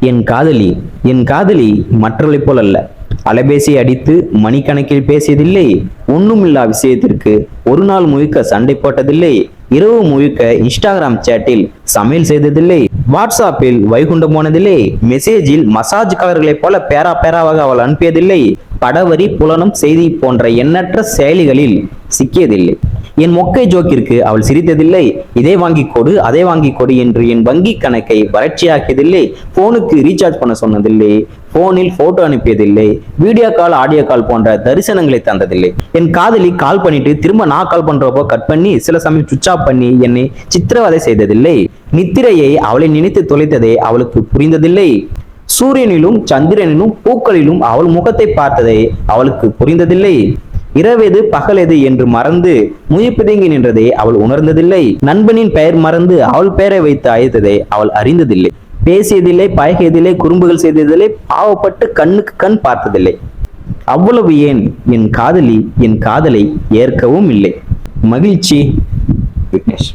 என் காதலி மற்றவளைப் போல் அல்ல. அலைபேசி அடித்து மணிக்கணக்கில் பேசியதில்லை. ஒண்ணுமில்லா விஷயத்திற்கு ஒரு நாள் முழுக்க சண்டை போட்டதில்லை. இரவு முழுக்க இன்ஸ்டாகிராம் சேட்டில் சமையல் செய்ததில்லை. வாட்ஸ்அப்பில் வைகுண்டம் போனதில்லை. மெசேஜில் மசாஜ் கவர்களைப் போல பேரா பேராவாக அவள் அனுப்பியதில்லை. படவரி, புலனும், செய்தி போன்ற எண்ணற்ற செயலிகளில் சிக்கியதில்லை. என் மொக்கை ஜோக்கிற்கு அவள் சிரித்ததில்லை. இதை வாங்கி கொடு, அதை வாங்கி கொடு என்று என் வங்கி கணக்கை வறட்சியாக்கியதில்லை. போனுக்கு ரீசார்ஜ் பண்ண சொன்னதில்லை. போனில் போட்டோ அனுப்பியதில்லை. வீடியோ கால், ஆடியோ கால் போன்ற தரிசனங்களை தந்ததில்லை. என் காதலி கால் பண்ணிட்டு திரும்ப நான் கால் பண்றப்போ கட் பண்ணி சில சமயம் சுவிட்ச் ஆஃப் பண்ணி என்னை சித்திரவதை செய்ததில்லை. நித்திரையை அவளை நினைத்து தொலைத்ததை அவளுக்கு புரிந்ததில்லை. சூரியனிலும் சந்திரனிலும் பூக்களிலும் அவள் முகத்தை பார்த்ததை அவளுக்கு புரிந்ததில்லை. இரவெது பகலெது என்று மறந்து முயப்பிதுங்கி நின்றதை அவள் உணர்ந்ததில்லை. நண்பனின் பெயர் மறந்து அவள் பெயரை வைத்து அழைத்ததை அவள் அறிந்ததில்லை. பேசியதில்லை, பழகியதில்லை, குறும்புகள் செய்ததில்லை, பாவப்பட்டு கண்ணுக்கு கண் பார்த்ததில்லை. அவ்வளவு ஏன், என் காதலி என் காதலை ஏற்கவும் இல்லை. மகிழ்ச்சி, விக்னேஷ்.